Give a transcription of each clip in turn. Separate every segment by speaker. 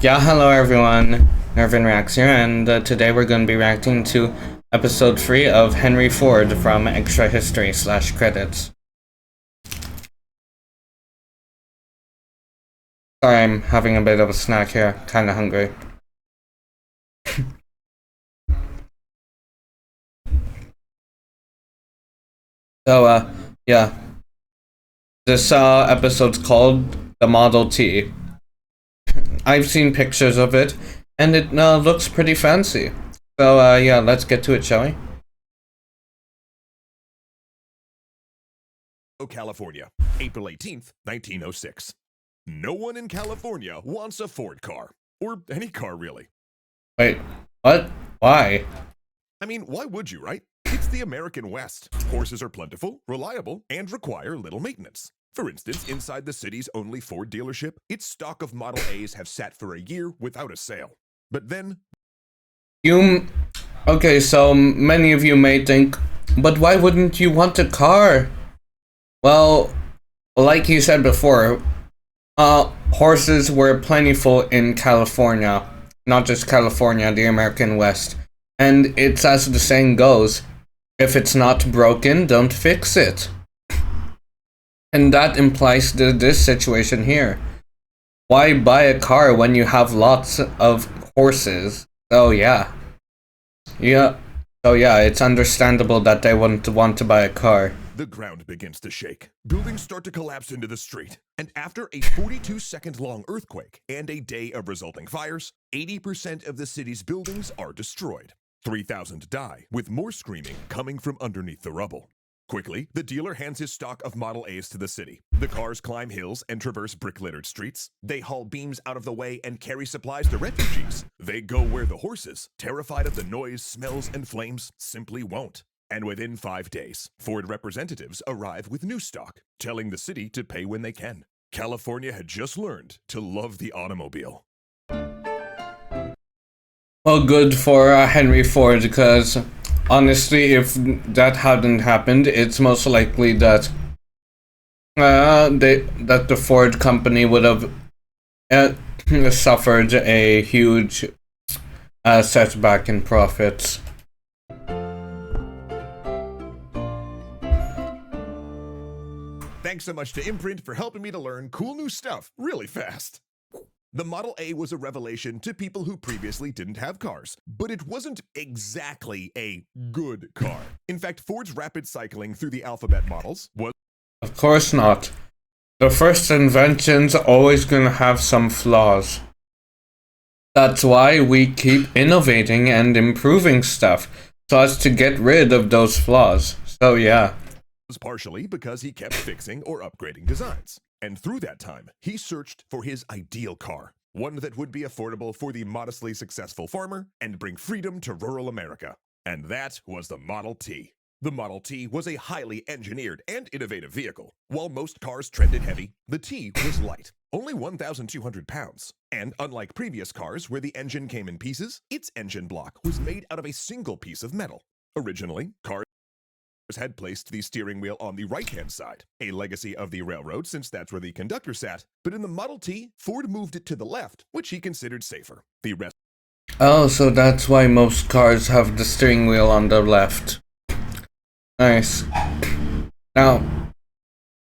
Speaker 1: Yeah, hello everyone. Nervin Reacts here, and today we're going to be reacting to episode 3 of Henry Ford from Extra History / Credits. Sorry, I'm having a bit of a snack here. Kinda hungry. So, yeah. This episode's called The Model T. I've seen pictures of it, and it looks pretty fancy. So, yeah, let's get to it, shall we?
Speaker 2: California, April 18th, 1906. No one in California wants a Ford car. Or any car, really.
Speaker 1: Wait, what? Why?
Speaker 2: I mean, why would you, right? It's the American West. Horses are plentiful, reliable, and require little maintenance. For instance, inside the city's only Ford dealership, its stock of Model A's have sat for a year without a sale. But then...
Speaker 1: Okay, so many of you may think, but why wouldn't you want a car? Well, like you said before, horses were plentiful in California. Not just California, the American West. And it's as the saying goes, if it's not broken, don't fix it. And that implies this situation here. Why buy a car when you have lots of horses? Oh yeah. So yeah, it's understandable that they wouldn't want to buy a car.
Speaker 2: The ground begins to shake. Buildings start to collapse into the street. And after a 42-second-long earthquake and a day of resulting fires, 80% of the city's buildings are destroyed. 3,000 die, with more screaming coming from underneath the rubble. Quickly, the dealer hands his stock of Model A's to the city. The cars climb hills and traverse brick-littered streets. They haul beams out of the way and carry supplies to refugees. They go where the horses, terrified of the noise, smells, and flames, simply won't. And within 5 days, Ford representatives arrive with new stock, telling the city to pay when they can. California had just learned to love the automobile.
Speaker 1: Well, good for Henry Ford, because honestly, if that hadn't happened, it's most likely that that the Ford company would have suffered a huge setback in profits.
Speaker 2: Thanks so much to Imprint for helping me to learn cool new stuff really fast. The Model A was a revelation to people who previously didn't have cars, but it wasn't exactly a good car. In fact, Ford's rapid cycling through the alphabet models was...
Speaker 1: Of course not. The first invention's always gonna have some flaws. That's why we keep innovating and improving stuff, so as to get rid of those flaws. So yeah.
Speaker 2: Was partially because he kept fixing or upgrading designs. And through that time, he searched for his ideal car, one that would be affordable for the modestly successful farmer and bring freedom to rural America. And that was the Model T. The Model T was a highly engineered and innovative vehicle. While most cars trended heavy, the T was light, only 1,200 pounds. And unlike previous cars where the engine came in pieces, its engine block was made out of a single piece of metal. Originally, cars had placed the steering wheel on the right-hand side, a legacy of the railroad since that's where the conductor sat, but in the Model T, Ford moved it to the left, which he considered safer. The rest...
Speaker 1: Oh, so that's why most cars have the steering wheel on the left. Nice. Now,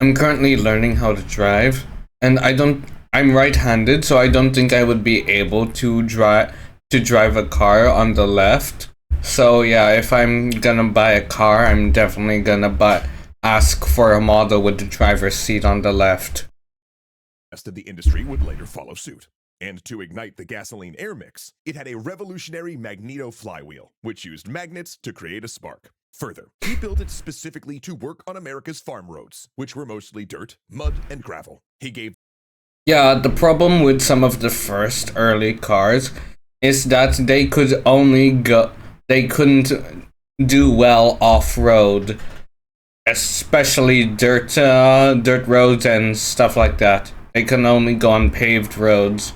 Speaker 1: I'm currently learning how to drive, and I'm right-handed, so I don't think I would be able to drive a car on the left. So yeah, if I'm gonna buy a car, I'm definitely gonna ask for a model with the driver's seat on the left.
Speaker 2: The rest of the industry would later follow suit. And to ignite the gasoline air mix, it had a revolutionary magneto flywheel, which used magnets to create a spark. Further, he built it specifically to work on America's farm roads, which were mostly dirt, mud, and gravel. He gave...
Speaker 1: Yeah, the problem with some of the first early cars is that they couldn't do well off-road, especially dirt roads and stuff like that. They can only go on paved roads.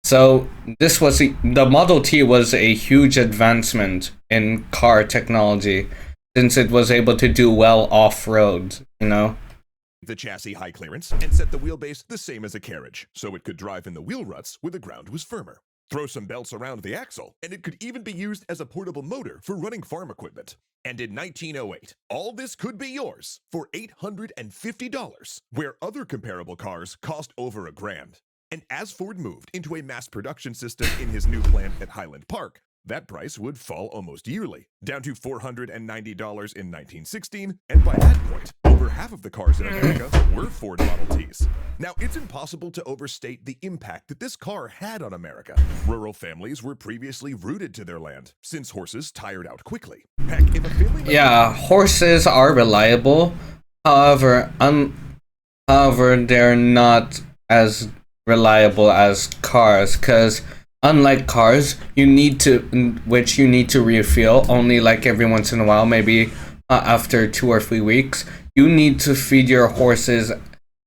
Speaker 1: So the Model T was a huge advancement in car technology, since it was able to do well off-road, you know?
Speaker 2: the chassis high clearance and set the wheelbase the same as a carriage, so it could drive in the wheel ruts where the ground was firmer. Throw some belts around the axle, and it could even be used as a portable motor for running farm equipment. And in 1908, all this could be yours for $850, where other comparable cars cost over $1,000. And as Ford moved into a mass production system in his new plant at Highland Park, that price would fall almost yearly, down to $490 in 1916, and by that point, over half of the cars in America were Ford Model Ts. Now, it's impossible to overstate the impact that this car had on America. Rural families were previously rooted to their land, since horses tired out quickly. Heck, if a family...
Speaker 1: Yeah, horses are reliable. However, they're not as reliable as cars, because unlike cars, you need to refuel only like every once in a while, maybe after 2 or 3 weeks. You need to feed your horses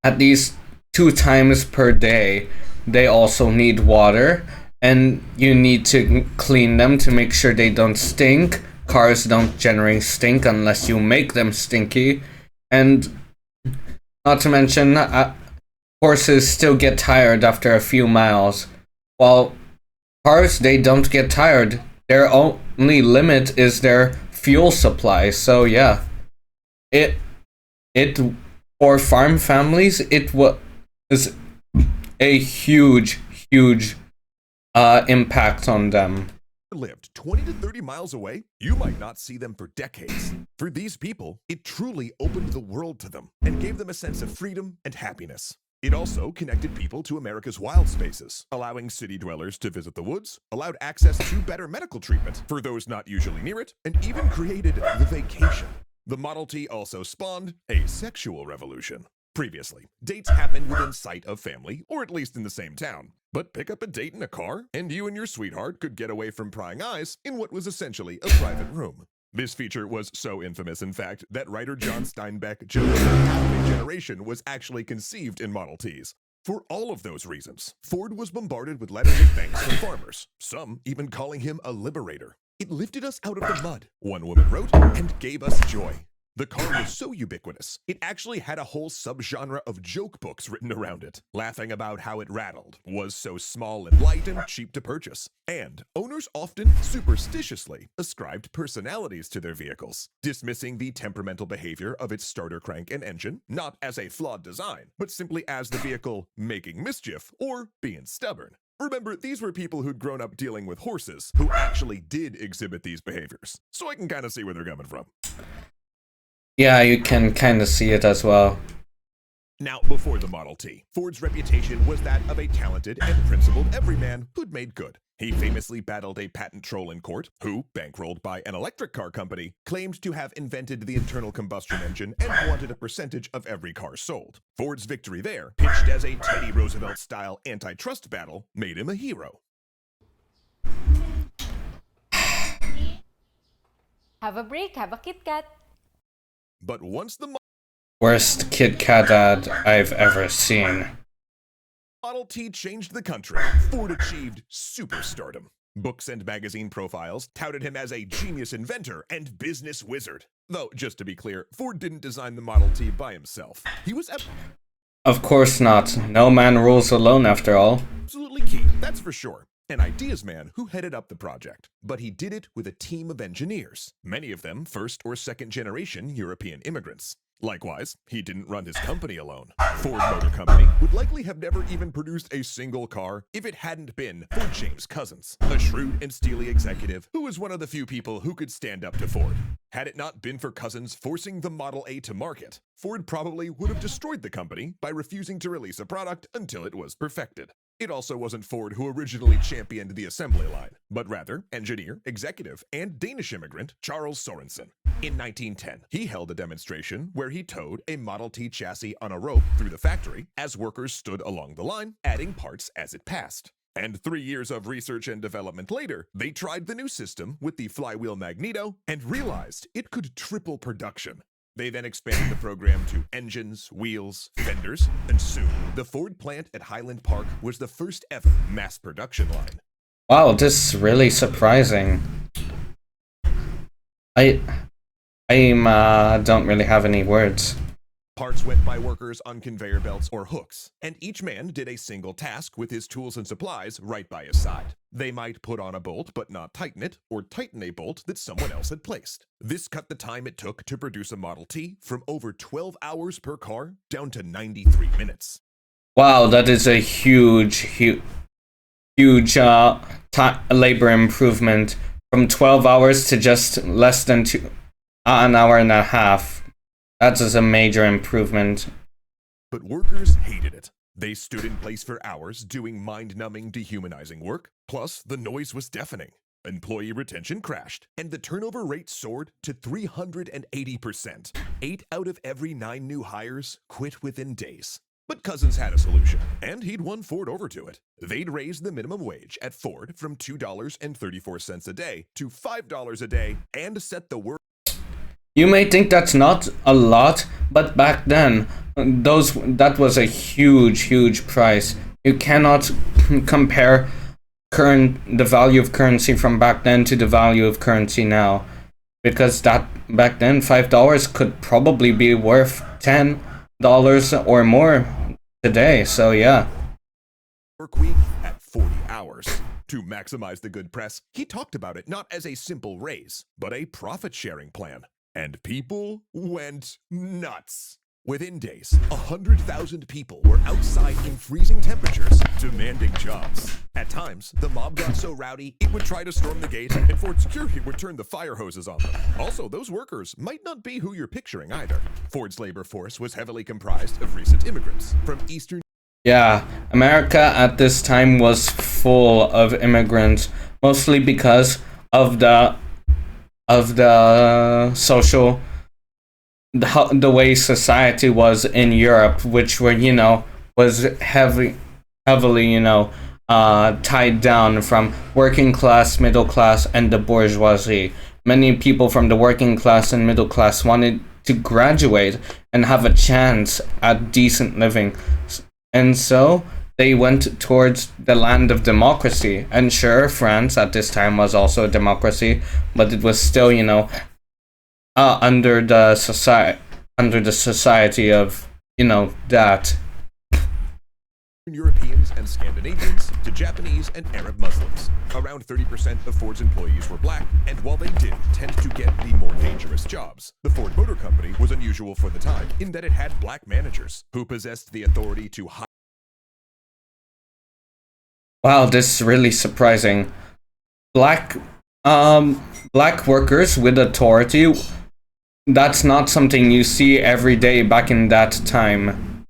Speaker 1: at least 2 times per day. They also need water, and you need to clean them to make sure they don't stink. Cars don't generally stink unless you make them stinky. And not to mention, horses still get tired after a few miles, while cars, they don't get tired. Their only limit is their fuel supply. So yeah, it for farm families, it was a huge impact on them.
Speaker 2: Lived 20 to 30 miles away, you might not see them for decades. For these people, it truly opened the world to them and gave them a sense of freedom and happiness. It also connected people to America's wild spaces, allowing city dwellers to visit the woods, allowed access to better medical treatment for those not usually near it, and even created the vacation. The Model T also spawned a sexual revolution. Previously, dates happened within sight of family, or at least in the same town. But pick up a date in a car, and you and your sweetheart could get away from prying eyes in what was essentially a private room. This feature was so infamous, in fact, that writer John Steinbeck joked that half a generation was actually conceived in Model Ts. For all of those reasons, Ford was bombarded with letters of thanks from farmers, some even calling him a liberator. It lifted us out of the mud, one woman wrote, and gave us joy. The car was so ubiquitous, it actually had a whole subgenre of joke books written around it, laughing about how it rattled, was so small and light and cheap to purchase. And owners often superstitiously ascribed personalities to their vehicles, dismissing the temperamental behavior of its starter crank and engine, not as a flawed design, but simply as the vehicle making mischief or being stubborn. Remember, these were people who'd grown up dealing with horses who actually did exhibit these behaviors, so I can kind of see where they're coming from.
Speaker 1: Yeah, you can kind of see it as well.
Speaker 2: Now, before the Model T, Ford's reputation was that of a talented and principled everyman who'd made good. He famously battled a patent troll in court who, bankrolled by an electric car company, claimed to have invented the internal combustion engine and wanted a percentage of every car sold. Ford's victory there, pitched as a Teddy Roosevelt-style antitrust battle, made him a hero.
Speaker 3: Have a break, have a Kit Kat.
Speaker 2: But once the
Speaker 1: Worst Kit Kat ad I've ever seen.
Speaker 2: Model T changed the country, Ford achieved superstardom. Books and magazine profiles touted him as a genius inventor and business wizard. Though, just to be clear, Ford didn't design the Model T by himself. He was
Speaker 1: Of course not. No man rules alone, after all.
Speaker 2: absolutely key, that's for sure. An ideas man who headed up the project, but he did it with a team of engineers, many of them first or second generation European immigrants. Likewise, he didn't run his company alone. Ford Motor Company would likely have never even produced a single car if it hadn't been for James Couzens, a shrewd and steely executive who was one of the few people who could stand up to Ford. Had it not been for Couzens forcing the Model A to market, Ford probably would have destroyed the company by refusing to release a product until it was perfected. It also wasn't Ford who originally championed the assembly line, but rather engineer, executive, and Danish immigrant Charles Sorensen. In 1910, he held a demonstration where he towed a Model T chassis on a rope through the factory as workers stood along the line, adding parts as it passed. And 3 years of research and development later, they tried the new system with the flywheel magneto and realized it could triple production. They then expanded the program to engines, wheels, fenders, and soon, the Ford plant at Highland Park was the first ever mass production line.
Speaker 1: Wow, this is really surprising. I don't really have any words.
Speaker 2: Parts went by workers on conveyor belts or hooks, and each man did a single task with his tools and supplies right by his side. They might put on a bolt but not tighten it, or tighten a bolt that someone else had placed. This cut the time it took to produce a Model T from over 12 hours per car down to 93 minutes.
Speaker 1: Wow, that is a huge labor improvement from 12 hours to just less than an hour and a half. That is a major improvement.
Speaker 2: But workers hated it. They stood in place for hours doing mind-numbing, dehumanizing work. Plus, the noise was deafening. Employee retention crashed, and the turnover rate soared to 380%. 8 out of every 9 new hires quit within days. But Cousins had a solution, and he'd won Ford over to it. They'd raised the minimum wage at Ford from $2.34 a day to $5 a day and set the work.
Speaker 1: You may think that's not a lot, but back then, that was a huge price. You cannot compare the value of currency from back then to the value of currency now, because that back then $5 could probably be worth $10 or more today. So yeah.
Speaker 2: Work week at 40 hours. To maximize the good press, he talked about it not as a simple raise, but a profit-sharing plan. And people went nuts. Within days, 100,000 people were outside in freezing temperatures, demanding jobs. At times, the mob got so rowdy, it would try to storm the gate, and Ford security would turn the fire hoses on them. Also, those workers might not be who you're picturing either. Ford's labor force was heavily comprised of recent immigrants from Eastern.
Speaker 1: Yeah, America at this time was full of immigrants, mostly because of the social, the way society was in Europe, which was heavily tied down from working class, middle class, and the bourgeoisie. Many people from the working class and middle class wanted to graduate and have a chance at decent living, and so they went towards the land of democracy. And sure, France at this time was also a democracy, but it was still, under the society of, that.
Speaker 2: Europeans and Scandinavians to Japanese and Arab Muslims. Around 30% of Ford's employees were black, and while they did tend to get the more dangerous jobs, the Ford Motor Company was unusual for the time in that it had black managers who possessed the authority to hire.
Speaker 1: Wow, this is really surprising. Black workers with authority, that's not something you see every day back in that time.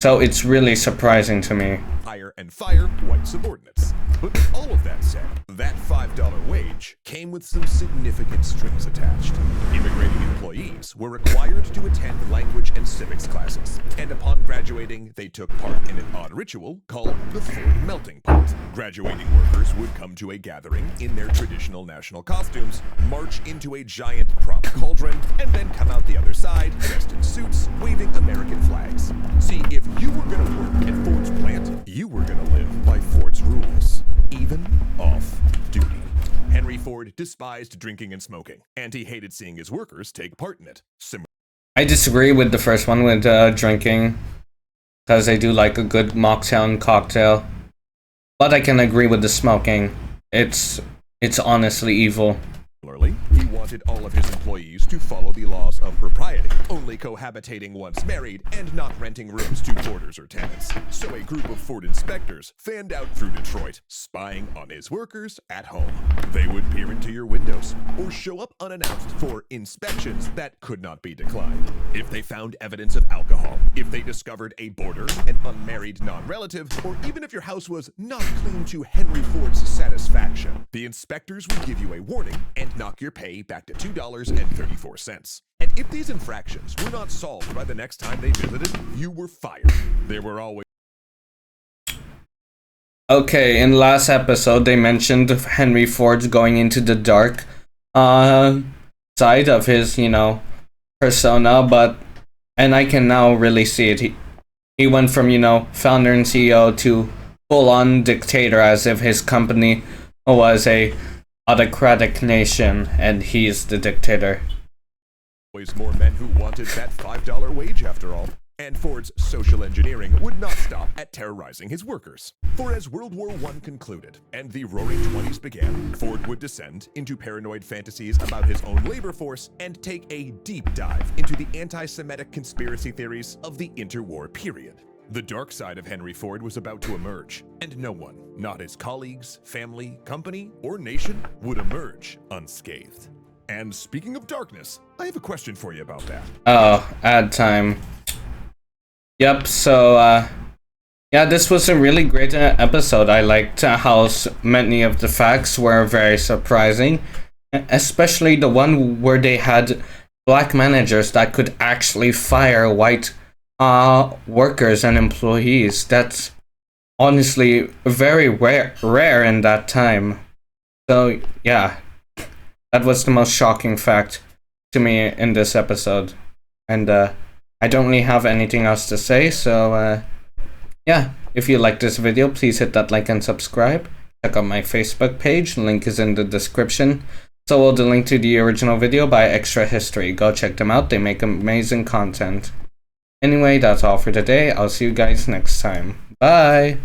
Speaker 1: So it's really surprising to me.
Speaker 2: Hire and fire white subordinates. But with all of that said, that $5 wage came with some significant strings attached. Immigrating employees were required to attend language and civics classes, and upon graduating, they took part in an odd ritual called the Ford Melting Pot. Graduating workers would come to a gathering in their traditional national costumes, march into a giant prop cauldron, and then come out the other side dressed in suits, waving American flags. See, if you were gonna work at Ford's plant, you were gonna live by Ford's rules, even off duty. Henry Ford despised drinking and smoking, and he hated seeing his workers take part in it.
Speaker 1: I disagree with the first one with drinking, because I do like a good mocktail and cocktail. But I can agree with the smoking. It's honestly evil.
Speaker 2: Similarly, he wanted all of his employees to follow the laws of propriety, only cohabitating once married and not renting rooms to boarders or tenants. So a group of Ford inspectors fanned out through Detroit, spying on his workers at home. They would peer into your windows or show up unannounced for inspections that could not be declined. If they found evidence of alcohol, if they discovered a boarder, an unmarried non-relative, or even if your house was not clean to Henry Ford's satisfaction, the inspectors would give you a warning and knock your pay back to $2.34. And if these infractions were not solved by the next time they visited, you were fired. There were always...
Speaker 1: Okay, in last episode they mentioned Henry Ford going into the dark side of his, persona, and I can now really see it. He went from, founder and CEO to full-on dictator, as if his company was a autocratic nation and he's the dictator.
Speaker 2: Always more men who wanted that $5 wage after all. And Ford's social engineering would not stop at terrorizing his workers. For as World War I concluded and the Roaring Twenties began, Ford would descend into paranoid fantasies about his own labor force and take a deep dive into the anti-Semitic conspiracy theories of the interwar period. The dark side of Henry Ford was about to emerge, and no one, not his colleagues, family, company, or nation, would emerge unscathed. And speaking of darkness, I have a question for you about that.
Speaker 1: Oh, ad time. Yep, so, yeah, this was a really great episode. I liked how many of the facts were very surprising, especially the one where they had black managers that could actually fire white workers and employees. That's honestly very rare in that time. So, yeah, that was the most shocking fact to me in this episode. And, I don't really have anything else to say, so yeah, if you like this video, please hit that like and subscribe. Check out my Facebook page, link is in the description. So will the link to the original video by Extra History. Go check them out, they make amazing content. Anyway, that's all for today. I'll see you guys next time. Bye!